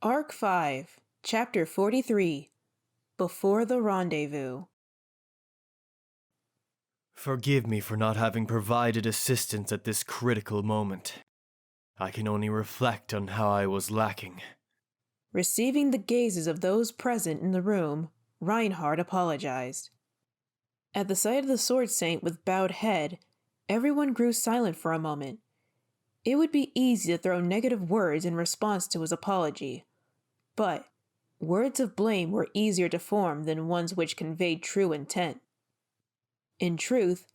Arc 5, Chapter 43, Before the Rendezvous. Forgive me for not having provided assistance at this critical moment. I can only reflect on how I was lacking. Receiving the gazes of those present in the room, Reinhardt apologized. At the sight of the sword saint with bowed head, everyone grew silent for a moment. It would be easy to throw negative words in response to his apology, but words of blame were easier to form than ones which conveyed true intent. In truth,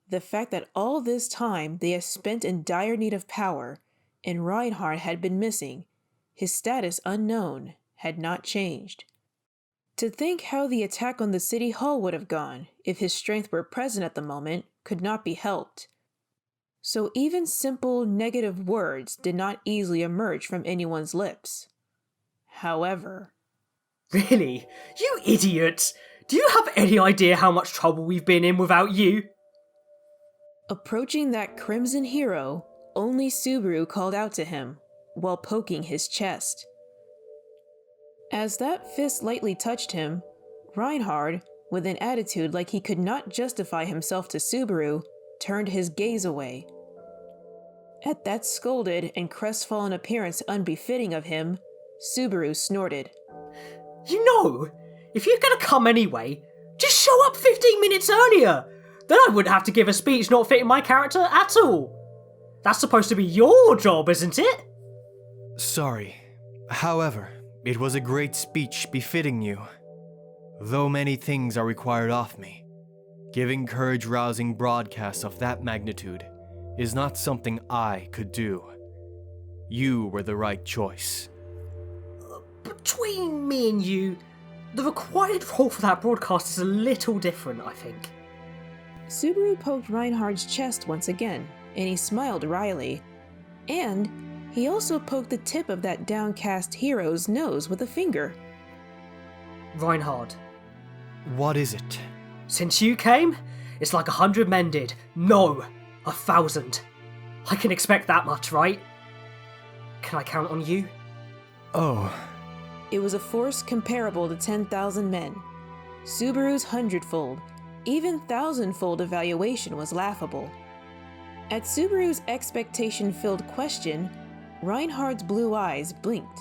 the fact that all this time they had spent in dire need of power, and Reinhardt had been missing, his status unknown, had not changed. To think how the attack on the city hall would have gone if his strength were present at the moment could not be helped. So even simple negative words did not easily emerge from anyone's lips. However... Really? You idiots! Do you have any idea how much trouble we've been in without you? Approaching that crimson hero, only Subaru called out to him, while poking his chest. As that fist lightly touched him, Reinhardt, with an attitude like he could not justify himself to Subaru, turned his gaze away. At that scolded and crestfallen appearance unbefitting of him, Subaru snorted. You know, if you're gonna come anyway, just show up 15 minutes earlier! Then I wouldn't have to give a speech not fitting my character at all! That's supposed to be your job, isn't it? Sorry. However, it was a great speech befitting you. Though many things are required of me, giving courage-rousing broadcasts of that magnitude is not something I could do. You were the right choice. Between me and you, the required role for that broadcast is a little different, I think. Subaru poked Reinhardt's chest once again, and he smiled wryly. And he also poked the tip of that downcast hero's nose with a finger. Reinhardt. What is it? Since you came, it's like 100 men did. No, 1,000. I can expect that much, right? Can I count on you? Oh. It was a force comparable to 10,000 men. Subaru's hundredfold, even thousandfold evaluation was laughable. At Subaru's expectation-filled question, Reinhardt's blue eyes blinked.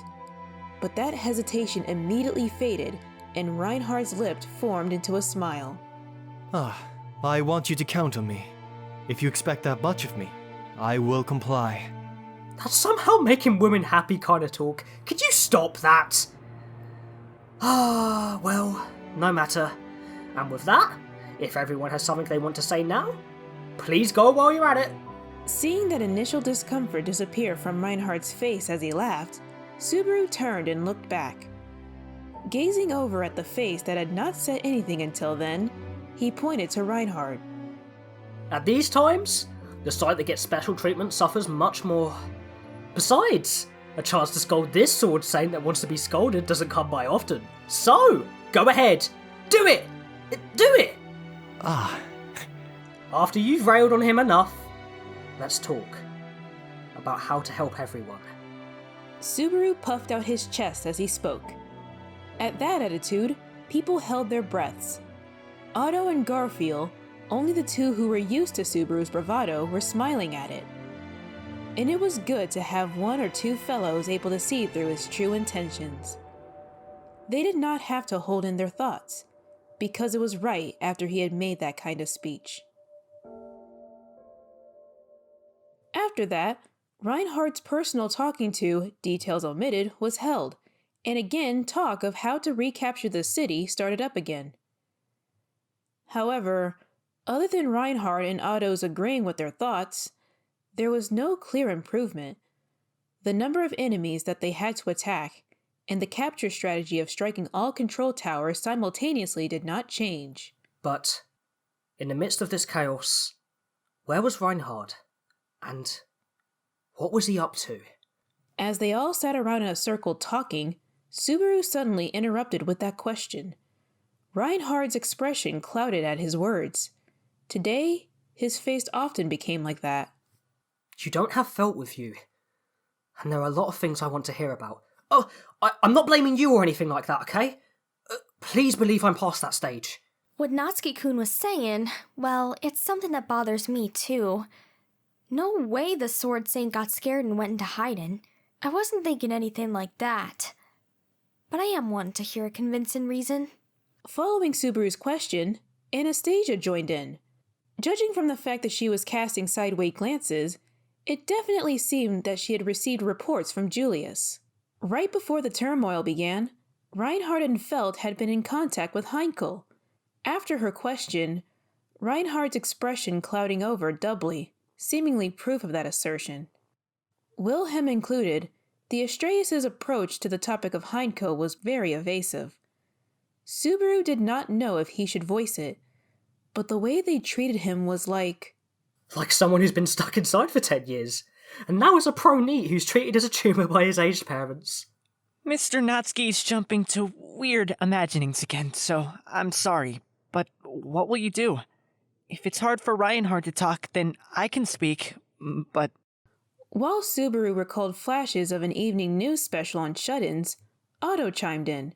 But that hesitation immediately faded, and Reinhardt's lips formed into a smile. I want you to count on me. If you expect that much of me, I will comply. That's somehow making women happy kind of talk. Could you stop that? Well, no matter. And with that, if everyone has something they want to say now, please go while you're at it. Seeing that initial discomfort disappear from Reinhardt's face as he laughed, Subaru turned and looked back. Gazing over at the face that had not said anything until then, he pointed to Reinhardt. At these times, the side that gets special treatment suffers much more. Besides, a chance to scold this sword saint that wants to be scolded doesn't come by often. So, go ahead. Do it! Do it! After you've railed on him enough, let's talk about how to help everyone. Subaru puffed out his chest as he spoke. At that attitude, people held their breaths. Otto and Garfield, only the two who were used to Subaru's bravado, were smiling at it. And it was good to have one or two fellows able to see through his true intentions. They did not have to hold in their thoughts, because it was right after he had made that kind of speech. After that, Reinhardt's personal talking to, details omitted, was held, and again talk of how to recapture the city started up again. However, other than Reinhardt and Otto's agreeing with their thoughts, there was no clear improvement. The number of enemies that they had to attack, and the capture strategy of striking all control towers simultaneously did not change. But, in the midst of this chaos, where was Reinhardt? And what was he up to? As they all sat around in a circle talking, Subaru suddenly interrupted with that question. Reinhardt's expression clouded at his words. Today, his face often became like that. You don't have Felt with you. And there are a lot of things I want to hear about. Oh, I'm not blaming you or anything like that, okay? Please believe I'm past that stage. What Natsuki-kun was saying, well, it's something that bothers me too. No way the Sword Saint got scared and went into hiding. I wasn't thinking anything like that. But I am one to hear a convincing reason. Following Subaru's question, Anastasia joined in. Judging from the fact that she was casting sideways glances, it definitely seemed that she had received reports from Julius. Right before the turmoil began, Reinhardt and Felt had been in contact with Heinkel. After her question, Reinhardt's expression clouding over doubly, seemingly proof of that assertion. Wilhelm included, the Astraeus' approach to the topic of Heinkel was very evasive. Subaru did not know if he should voice it, but the way they treated him was like someone who's been stuck inside for 10 years, and now is a pro-neat who's treated as a tumour by his aged parents. Mr. Natsuki's jumping to weird imaginings again, so I'm sorry, but what will you do? If it's hard for Reinhardt to talk, then I can speak, but... While Subaru recalled flashes of an evening news special on shut-ins, Otto chimed in.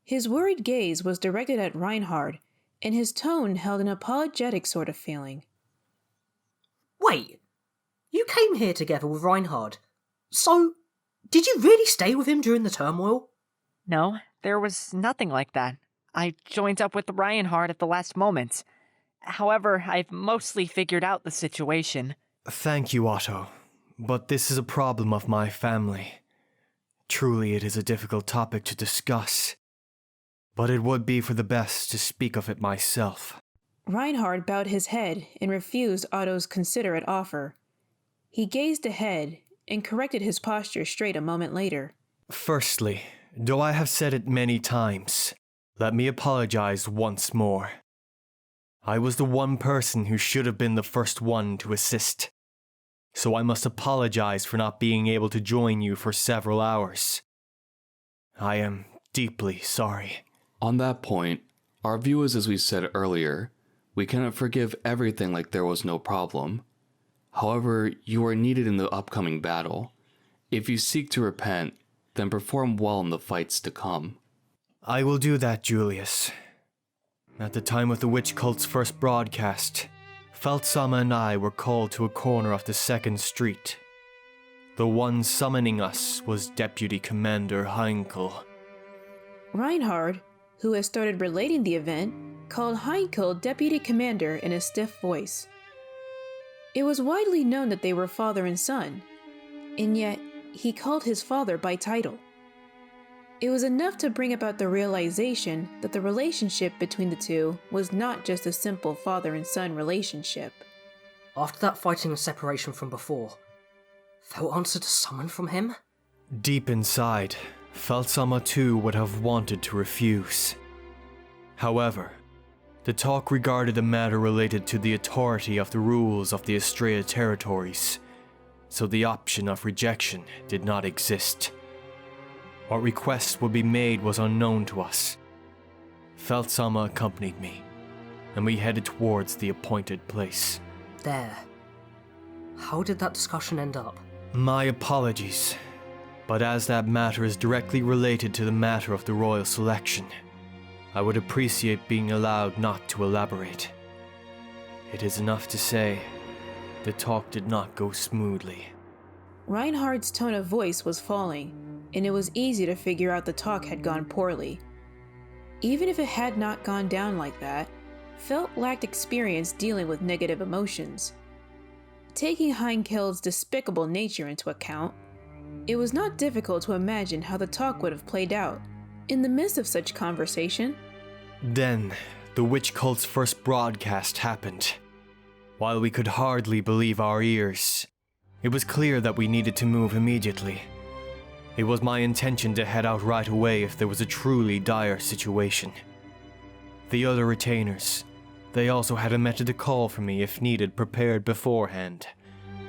His worried gaze was directed at Reinhardt, and his tone held an apologetic sort of feeling. Wait, you came here together with Reinhardt. So, did you really stay with him during the turmoil? No, there was nothing like that. I joined up with Reinhardt at the last moment. However, I've mostly figured out the situation. Thank you, Otto. But this is a problem of my family. Truly, it is a difficult topic to discuss. But it would be for the best to speak of it myself. Reinhardt bowed his head and refused Otto's considerate offer. He gazed ahead and corrected his posture straight a moment later. Firstly, though I have said it many times, let me apologize once more. I was the one person who should have been the first one to assist. So I must apologize for not being able to join you for several hours. I am deeply sorry. On that point, our view is, as we said earlier, we cannot forgive everything like there was no problem. However, you are needed in the upcoming battle. If you seek to repent, then perform well in the fights to come. I will do that, Julius. At the time of the witch cult's first broadcast, Feltsama and I were called to a corner of the 2nd Street. The one summoning us was Deputy Commander Heinkel. Reinhardt, who had started relating the event, called Heinkel Deputy Commander in a stiff voice. It was widely known that they were father and son, and yet he called his father by title. It was enough to bring about the realization that the relationship between the two was not just a simple father and son relationship. After that fighting and separation from before, Felt answered a summon from him? Deep inside, Feltsama too would have wanted to refuse. However, the talk regarded a matter related to the authority of the rules of the Astrea territories, so the option of rejection did not exist. What request would be made was unknown to us. Feltsama accompanied me, and we headed towards the appointed place. There. How did that discussion end up? My apologies, but as that matter is directly related to the matter of the royal selection, I would appreciate being allowed not to elaborate. It is enough to say, the talk did not go smoothly. Reinhardt's tone of voice was falling, and it was easy to figure out the talk had gone poorly. Even if it had not gone down like that, Felt lacked experience dealing with negative emotions. Taking Heinkel's despicable nature into account, it was not difficult to imagine how the talk would have played out. In the midst of such conversation, Then, the witch cult's first broadcast happened. While we could hardly believe our ears, it was clear that we needed to move immediately. It was my intention to head out right away if there was a truly dire situation. The other retainers, they also had a method to call for me if needed prepared beforehand.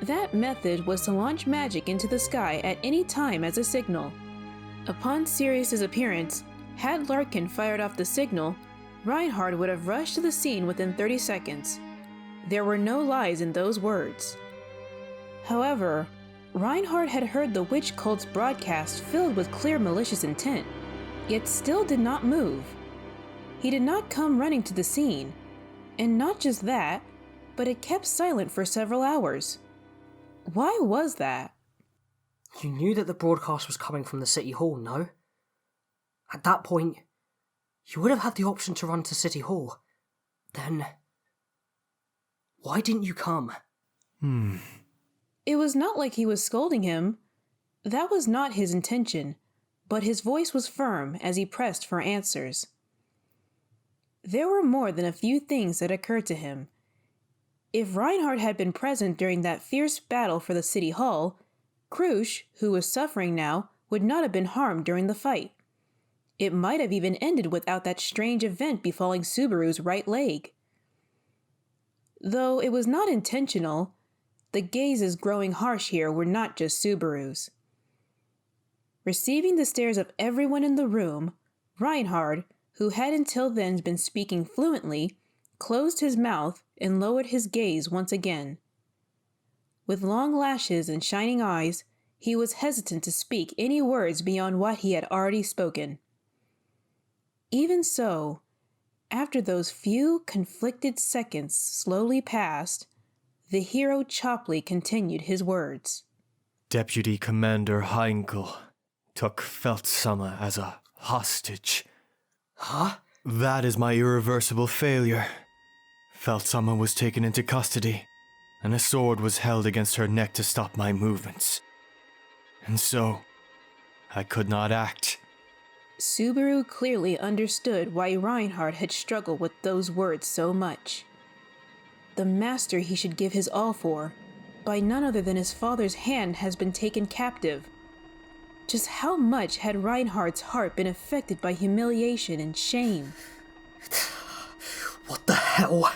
that method was to launch magic into the sky at any time as a signal. Upon Sirius's appearance, had Larkin fired off the signal, Reinhardt would have rushed to the scene within 30 seconds. There were no lies in those words. However, Reinhardt had heard the witch cult's broadcast filled with clear malicious intent, yet still did not move. He did not come running to the scene, and not just that, but it kept silent for several hours. Why was that? You knew that the broadcast was coming from the City Hall, no? At that point, you would have had the option to run to City Hall. Then, why didn't you come? It was not like he was scolding him. That was not his intention, but his voice was firm as he pressed for answers. There were more than a few things that occurred to him. If Reinhardt had been present during that fierce battle for the City Hall, Krush, who was suffering now, would not have been harmed during the fight. It might have even ended without that strange event befalling Subaru's right leg. Though it was not intentional, the gazes growing harsh here were not just Subaru's. Receiving the stares of everyone in the room, Reinhardt, who had until then been speaking fluently, closed his mouth and lowered his gaze once again. With long lashes and shining eyes, he was hesitant to speak any words beyond what he had already spoken. Even so, after those few conflicted seconds slowly passed, the hero Chopley continued his words. Deputy Commander Heinkel took Phanta as a hostage. Huh? That is my irreversible failure. Phanta was taken into custody, and a sword was held against her neck to stop my movements. And so, I could not act. Subaru clearly understood why Reinhardt had struggled with those words so much. The master he should give his all for, by none other than his father's hand, has been taken captive. Just how much had Reinhardt's heart been affected by humiliation and shame? What the hell?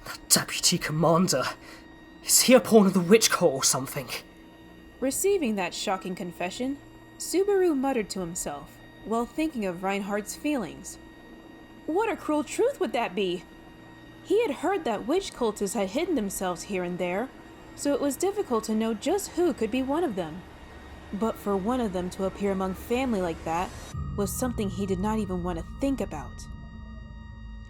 That deputy commander. Is he a pawn of the witch cult or something? Receiving that shocking confession, Subaru muttered to himself, while thinking of Reinhardt's feelings. What a cruel truth would that be! He had heard that witch cultists had hidden themselves here and there, so it was difficult to know just who could be one of them. But for one of them to appear among family like that was something he did not even want to think about.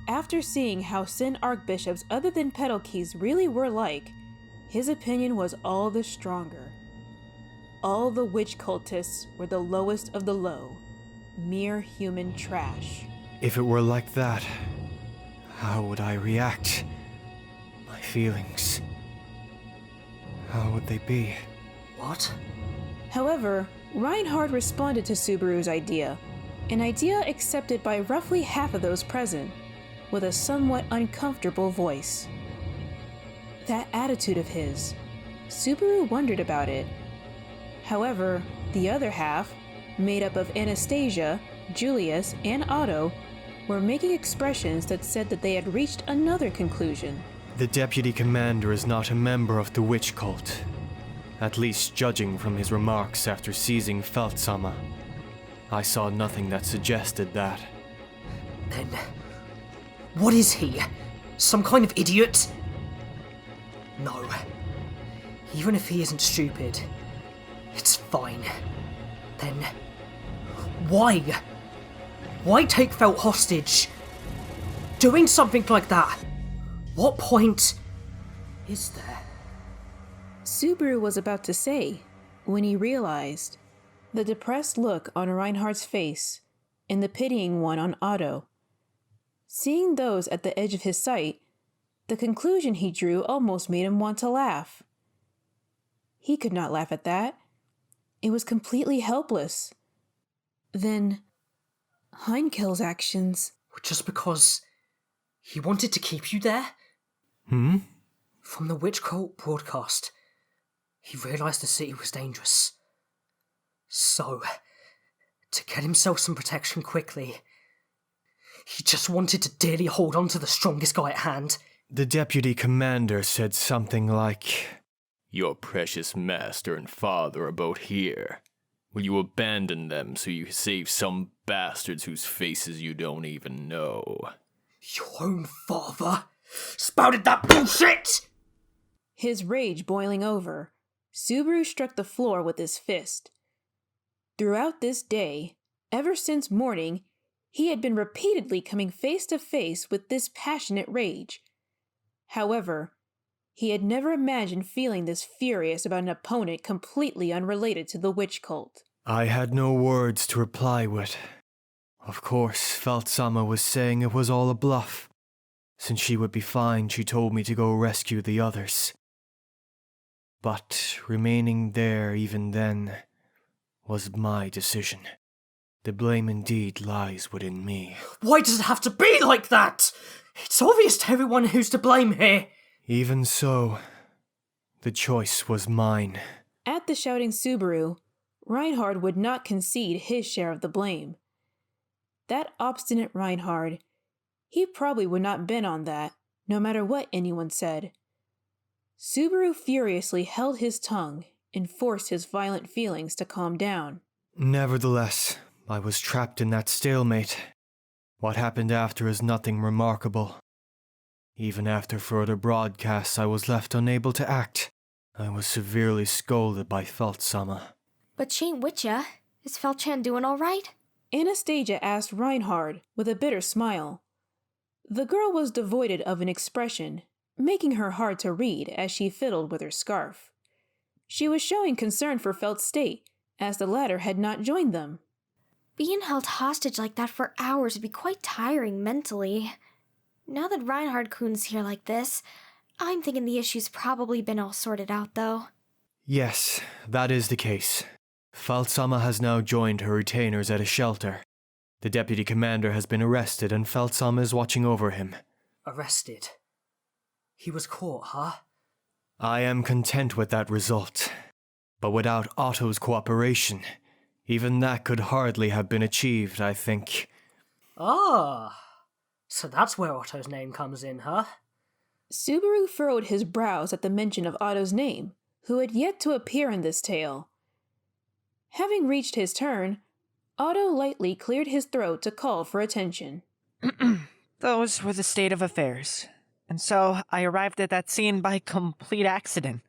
After seeing how Sin archbishops other than pedal keys really were like, his opinion was all the stronger. All the witch cultists were the lowest of the low, mere human trash. If it were like that, how would I react? My feelings, how would they be? What? However, Reinhardt responded to Subaru's idea, an idea accepted by roughly half of those present, with a somewhat uncomfortable voice. That attitude of his, Subaru wondered about it. However, the other half, made up of Anastasia, Julius, and Otto, were making expressions that said that they had reached another conclusion. The deputy commander is not a member of the witch cult. At least judging from his remarks after seizing Phanta. I saw nothing that suggested that. Then, what is he? Some kind of idiot? No. Even if he isn't stupid, it's fine. Then, why? Why take Felt hostage? Doing something like that, what point is there? Subaru was about to say, when he realized the depressed look on Reinhardt's face and the pitying one on Otto. Seeing those at the edge of his sight, the conclusion he drew almost made him want to laugh. He could not laugh at that. It was completely helpless. Then, Heinkel's actions... Just because he wanted to keep you there? From the witch cult broadcast, he realized the city was dangerous. So, to get himself some protection quickly, he just wanted to dearly hold on to the strongest guy at hand. The deputy commander said something like, "Your precious master and father are both here. Will you abandon them so you save some bastards whose faces you don't even know?" Your own father spouted that bullshit! His rage boiling over, Subaru struck the floor with his fist. Throughout this day, ever since morning, he had been repeatedly coming face to face with this passionate rage. However, he had never imagined feeling this furious about an opponent completely unrelated to the witch cult. I had no words to reply with. Of course, Phanta was saying it was all a bluff. Since she would be fine, she told me to go rescue the others. But remaining there even then was my decision. The blame indeed lies within me. Why does it have to be like that? It's obvious to everyone who's to blame here. Even so, the choice was mine. At the shouting Subaru, Reinhardt would not concede his share of the blame. That obstinate Reinhardt, he probably would not bend on that, no matter what anyone said. Subaru furiously held his tongue and forced his violent feelings to calm down. Nevertheless, I was trapped in that stalemate. What happened after is nothing remarkable. Even after further broadcasts, I was left unable to act. I was severely scolded by Phanta. But she ain't with ya. Is Felchan doing all right? Anastasia asked Reinhardt with a bitter smile. The girl was devoid of an expression, making her hard to read as she fiddled with her scarf. She was showing concern for Felt's state, as the latter had not joined them. Being held hostage like that for hours would be quite tiring mentally. Now that Reinhardt-kun's here like this, I'm thinking the issue's probably been all sorted out, though. Yes, that is the case. Phanta has now joined her retainers at a shelter. The deputy commander has been arrested and Phanta is watching over him. Arrested? He was caught, huh? I am content with that result. But without Otto's cooperation, even that could hardly have been achieved, I think. Ah, so that's where Otto's name comes in, huh? Subaru furrowed his brows at the mention of Otto's name, who had yet to appear in this tale. Having reached his turn, Otto lightly cleared his throat to call for attention. Those were the state of affairs. And so I arrived at that scene by complete accident.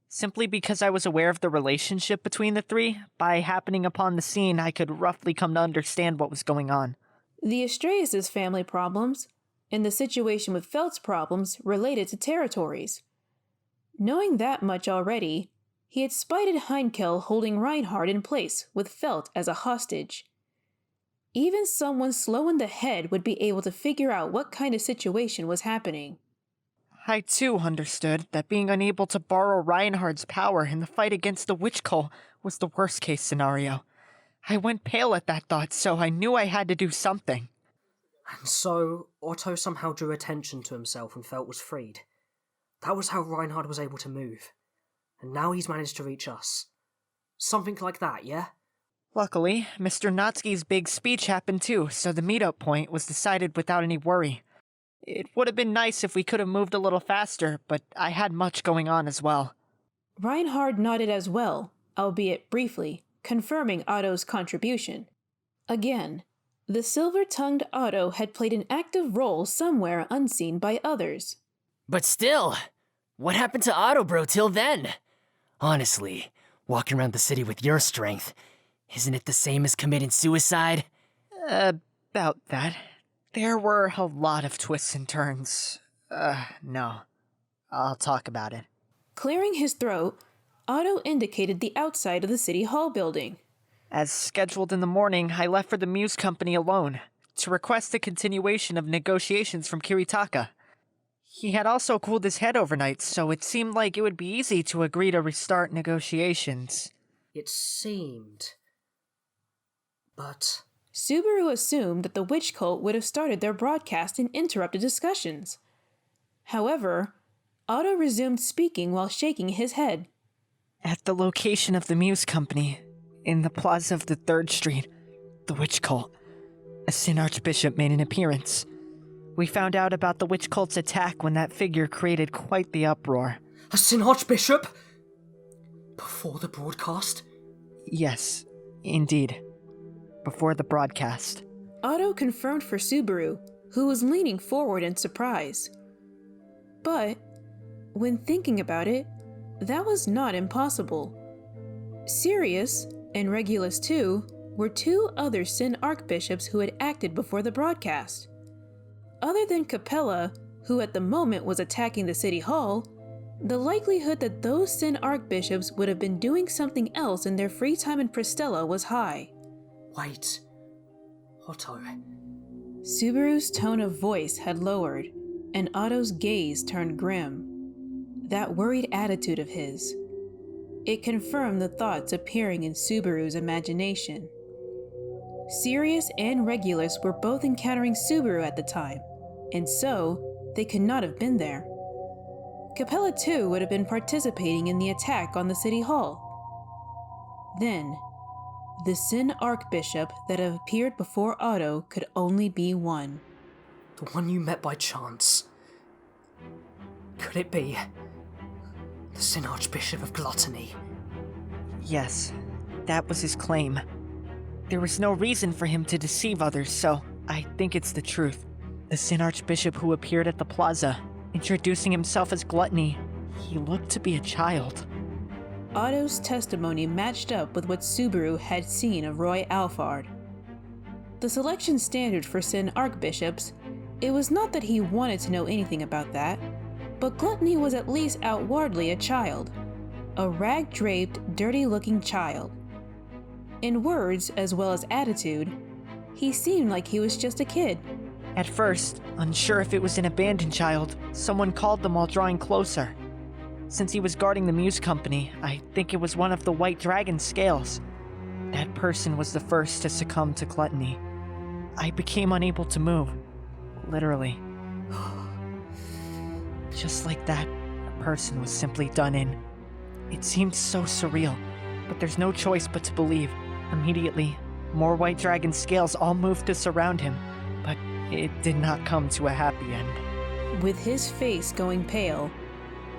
Simply because I was aware of the relationship between the three, by happening upon the scene, I could roughly come to understand what was going on. The Astreas' family problems, and the situation with Felt's problems related to territories. Knowing that much already, he had spited Heinkel holding Reinhardt in place with Felt as a hostage. Even someone slow in the head would be able to figure out what kind of situation was happening. I too understood that being unable to borrow Reinhardt's power in the fight against the witch cult was the worst case scenario. I went pale at that thought, so I knew I had to do something. And so, Otto somehow drew attention to himself and Felt was freed. That was how Reinhardt was able to move. And now he's managed to reach us. Something like that, yeah? Luckily, Mr. Natsuki's big speech happened too, so the meetup point was decided without any worry. It would have been nice if we could have moved a little faster, but I had much going on as well. Reinhardt nodded as well, albeit briefly, confirming Otto's contribution. Again, the silver-tongued Otto had played an active role somewhere unseen by others. But still, what happened to Otto bro till then? Honestly, walking around the city with your strength, isn't it the same as committing suicide? About that. There were a lot of twists and turns. No. I'll talk about it. Clearing his throat, Otto indicated the outside of the City Hall building. As scheduled in the morning, I left for the Muse Company alone, to request a continuation of negotiations from Kiritaka. He had also cooled his head overnight, so it seemed like it would be easy to agree to restart negotiations. It seemed. But Subaru assumed that the witch cult would have started their broadcast and interrupted discussions. However, Otto resumed speaking while shaking his head. At the location of the Muse Company, in the plaza of the 3rd Street, the witch cult, a Sin Archbishop made an appearance. We found out about the witch cult's attack when that figure created quite the uproar. a Sin Archbishop? Before the broadcast? Yes, indeed. Before the broadcast. Otto confirmed for Subaru, who was leaning forward in surprise. But, when thinking about it, that was not impossible. Sirius, and Regulus too, were two other Sin archbishops who had acted before the broadcast. Other than Capella, who at the moment was attacking the city hall, the likelihood that those Sin archbishops would have been doing something else in their free time in Pristella was high. Wait. Otto. Subaru's tone of voice had lowered, and Otto's gaze turned grim. That worried attitude of his. It confirmed the thoughts appearing in Subaru's imagination. Sirius and Regulus were both encountering Subaru at the time, and so they could not have been there. Capella too would have been participating in the attack on the city hall. Then, the Sin archbishop that had appeared before Otto could only be one. The one you met by chance. Could it be the Sin Archbishop of Gluttony? Yes, that was his claim. There was no reason for him to deceive others, so I think it's the truth. The Sin Archbishop who appeared at the plaza, introducing himself as Gluttony, he looked to be a child. Otto's testimony matched up with what Subaru had seen of Roy Alfard. The selection standard for Sin archbishops, it was not that he wanted to know anything about that, but Gluttony was at least outwardly a child. A rag-draped, dirty-looking child. In words as well as attitude, he seemed like he was just a kid. At first, unsure if it was an abandoned child, someone called them while drawing closer. Since he was guarding the Muse Company, I think it was one of the White Dragon scales. That person was the first to succumb to Gluttony. I became unable to move. Literally. Just like that, a person was simply done in. It seemed so surreal, but there's no choice but to believe. Immediately, more White Dragon scales all moved to surround him, but it did not come to a happy end. With his face going pale,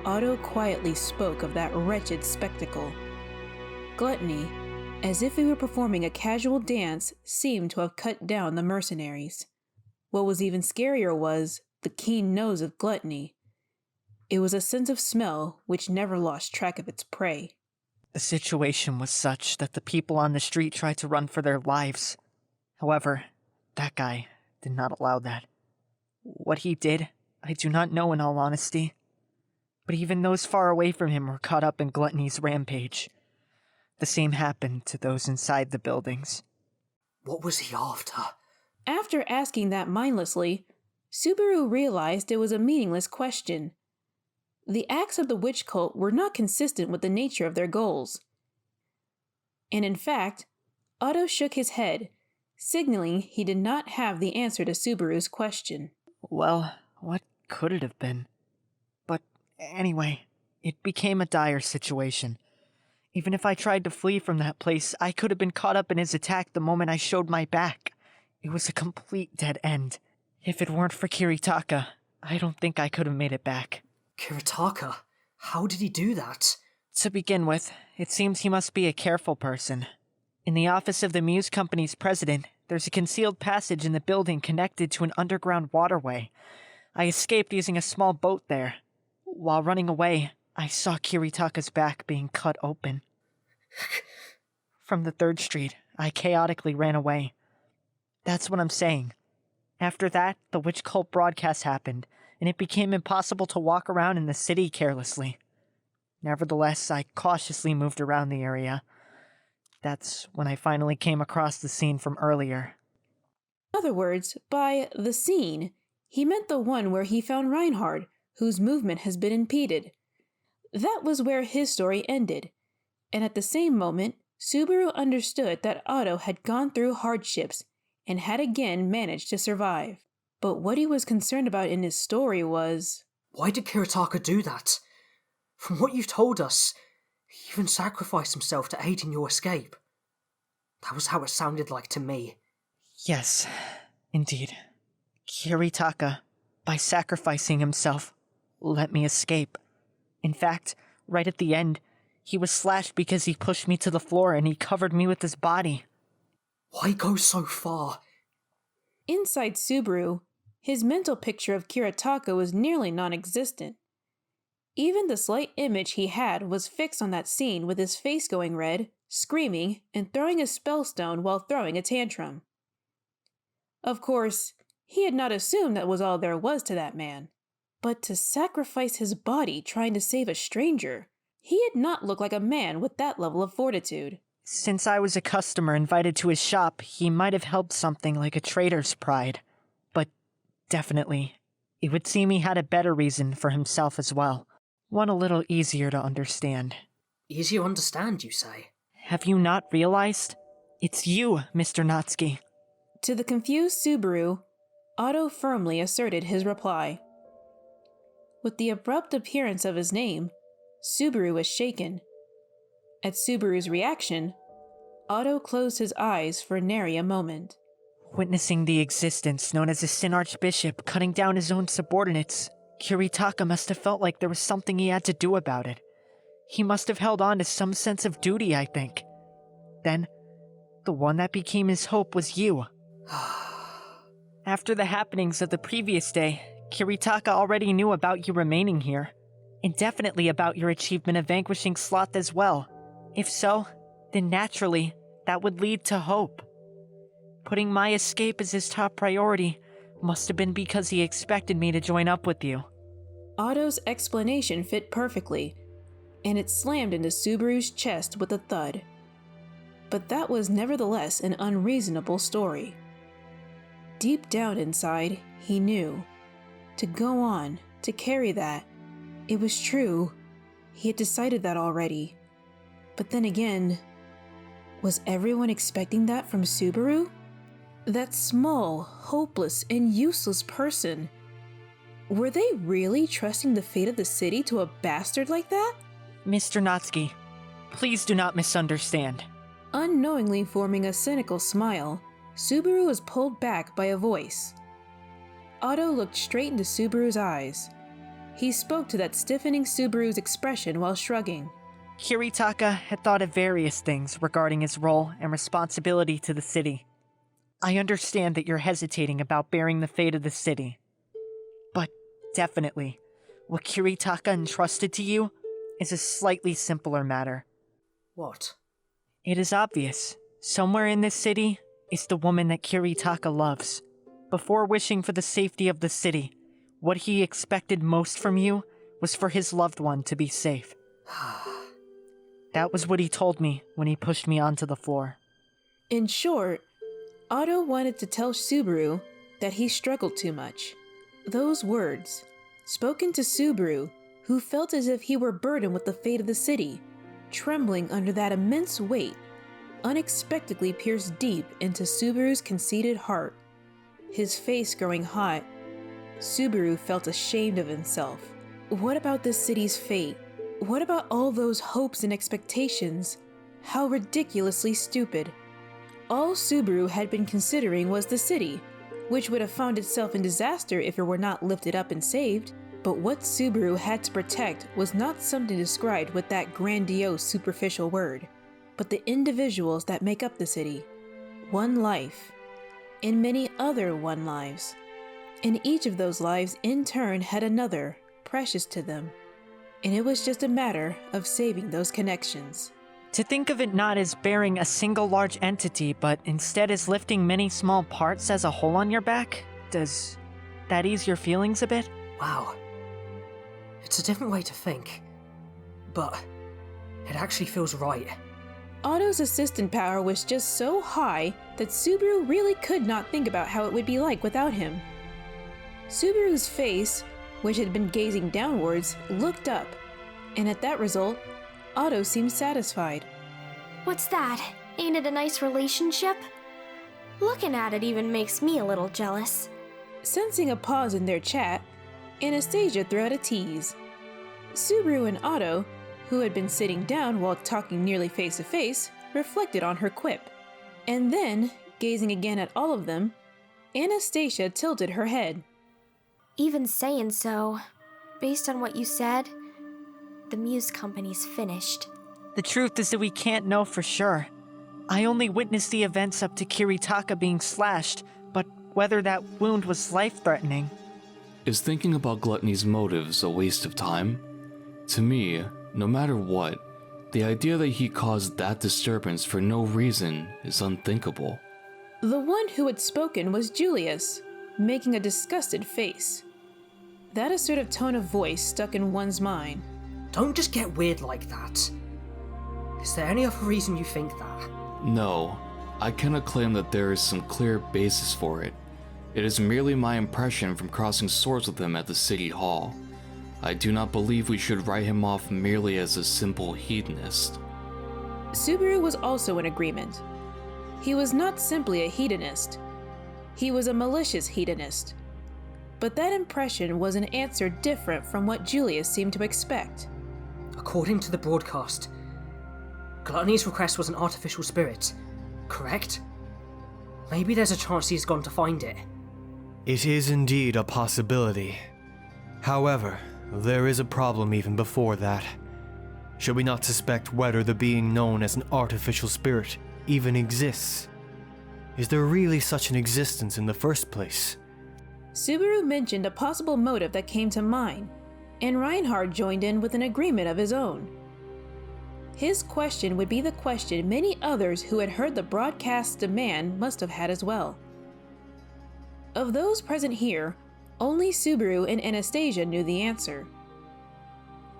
Otto quietly spoke of that wretched spectacle. Gluttony, as if he were performing a casual dance, seemed to have cut down the mercenaries. What was even scarier was the keen nose of Gluttony. It was a sense of smell which never lost track of its prey. The situation was such that the people on the street tried to run for their lives. However, that guy did not allow that. What he did, I do not know in all honesty. But even those far away from him were caught up in Gluttony's rampage. The same happened to those inside the buildings. What was he after? After asking that mindlessly, Subaru realized it was a meaningless question. The acts of the witch cult were not consistent with the nature of their goals. And in fact, Otto shook his head, signaling he did not have the answer to Subaru's question. Well, what could it have been? But anyway, it became a dire situation. Even if I tried to flee from that place, I could have been caught up in his attack the moment I showed my back. It was a complete dead end. If it weren't for Kiritaka, I don't think I could have made it back. Kiritaka? How did he do that? To begin with, it seems he must be a careful person. In the office of the Muse Company's president, there's a concealed passage in the building connected to an underground waterway. I escaped using a small boat there. While running away, I saw Kiritaka's back being cut open. From the 3rd Street, I chaotically ran away. That's what I'm saying. After that, the witch cult broadcast happened, and it became impossible to walk around in the city carelessly. Nevertheless, I cautiously moved around the area. That's when I finally came across the scene from earlier. In other words, by the scene, he meant the one where he found Reinhardt, whose movement has been impeded. That was where his story ended, and at the same moment, Subaru understood that Otto had gone through hardships and had again managed to survive. But what he was concerned about in his story was... Why did Kiritaka do that? From what you've told us, he even sacrificed himself to aid in your escape. That was how it sounded like to me. Yes, indeed. Kiritaka, by sacrificing himself, let me escape. In fact, right at the end, he was slashed because he pushed me to the floor and he covered me with his body. Why go so far? Inside Subaru, his mental picture of Kiritaka was nearly non-existent. Even the slight image he had was fixed on that scene with his face going red, screaming, and throwing a spellstone while throwing a tantrum. Of course, he had not assumed that was all there was to that man. But to sacrifice his body trying to save a stranger, he had not looked like a man with that level of fortitude. Since I was a customer invited to his shop, he might have held something like a trader's pride. But definitely, it would seem he had a better reason for himself as well. One a little easier to understand. Easier to understand, you say? Have you not realized? It's you, Mr. Natsuki. To the confused Subaru, Otto firmly asserted his reply. With the abrupt appearance of his name, Subaru was shaken. At Subaru's reaction, Otto closed his eyes for nary a moment. Witnessing the existence known as a Sin Archbishop cutting down his own subordinates, Kiritaka must have felt like there was something he had to do about it. He must have held on to some sense of duty, I think. Then, the one that became his hope was you. After the happenings of the previous day, Kiritaka already knew about you remaining here, and definitely about your achievement of vanquishing Sloth as well. If so, then naturally, that would lead to hope. Putting my escape as his top priority must have been because he expected me to join up with you. Otto's explanation fit perfectly, and it slammed into Subaru's chest with a thud. But that was nevertheless an unreasonable story. Deep down inside, he knew. To go on, to carry that. It was true. He had decided that already. But then again, was everyone expecting that from Subaru? That small, hopeless, and useless person. Were they really trusting the fate of the city to a bastard like that? Mr. Natsuki, please do not misunderstand. Unknowingly forming a cynical smile, Subaru was pulled back by a voice. Otto looked straight into Subaru's eyes. He spoke to that stiffening Subaru's expression while shrugging. Kiritaka had thought of various things regarding his role and responsibility to the city. I understand that you're hesitating about bearing the fate of the city. But definitely, what Kiritaka entrusted to you is a slightly simpler matter. What? It is obvious. Somewhere in this city is the woman that Kiritaka loves. Before wishing for the safety of the city, what he expected most from you was for his loved one to be safe. That was what he told me when he pushed me onto the floor. In short, Otto wanted to tell Subaru that he struggled too much. Those words, spoken to Subaru, who felt as if he were burdened with the fate of the city, trembling under that immense weight, unexpectedly pierced deep into Subaru's conceited heart. His face growing hot, Subaru felt ashamed of himself. What about this city's fate? What about all those hopes and expectations? How ridiculously stupid. All Subaru had been considering was the city, which would have found itself in disaster if it were not lifted up and saved. But what Subaru had to protect was not something described with that grandiose superficial word, but the individuals that make up the city. One life, and many other one lives. And each of those lives in turn had another, precious to them. And it was just a matter of saving those connections. To think of it not as bearing a single large entity, but instead as lifting many small parts as a whole on your back, does that ease your feelings a bit? Wow. It's a different way to think. But it actually feels right. Otto's assistant power was just so high that Subaru really could not think about how it would be like without him. Subaru's face, which had been gazing downwards, looked up, and at that result, Otto seemed satisfied. What's that? Ain't it a nice relationship? Looking at it even makes me a little jealous. Sensing a pause in their chat, Anastasia threw out a tease. Subaru and Otto, who had been sitting down while talking nearly face to face, reflected on her quip. And then, gazing again at all of them, Anastasia tilted her head. Even saying so, based on what you said, the Muse Company's finished. The truth is that we can't know for sure. I only witnessed the events up to Kiritaka being slashed, but whether that wound was life-threatening. Is thinking about Gluttony's motives a waste of time? To me, no matter what, the idea that he caused that disturbance for no reason is unthinkable. The one who had spoken was Julius, making a disgusted face. That assertive tone of voice stuck in one's mind. Don't just get weird like that. Is there any other reason you think that? No, I cannot claim that there is some clear basis for it. It is merely my impression from crossing swords with him at the city hall. I do not believe we should write him off merely as a simple hedonist. Subaru was also in agreement. He was not simply a hedonist. He was a malicious hedonist. But that impression was an answer different from what Julius seemed to expect. According to the broadcast, Gluttony's request was an artificial spirit, correct? Maybe there's a chance he's gone to find it. It is indeed a possibility. However, there is a problem even before that. Should we not suspect whether the being known as an artificial spirit even exists? Is there really such an existence in the first place? Subaru mentioned a possible motive that came to mind, and Reinhardt joined in with an agreement of his own. His question would be the question many others who had heard the broadcast's demand must have had as well. Of those present here, only Subaru and Anastasia knew the answer.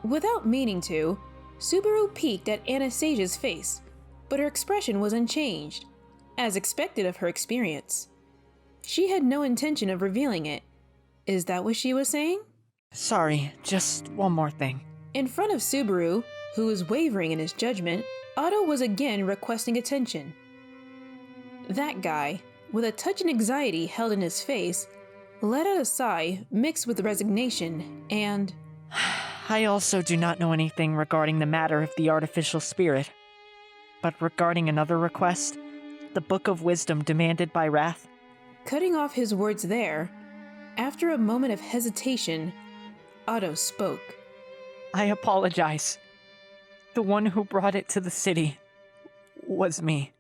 Without meaning to, Subaru peeked at Anastasia's face, but her expression was unchanged, as expected of her experience. She had no intention of revealing it. Is that what she was saying? Sorry, just one more thing. In front of Subaru, who was wavering in his judgment, Otto was again requesting attention. That guy, with a touch of anxiety held in his face, let out a sigh mixed with resignation and... I also do not know anything regarding the matter of the artificial spirit. But regarding another request, the Book of Wisdom demanded by Wrath. Cutting off his words there, after a moment of hesitation, Otto spoke. I apologize. The one who brought it to the city was me.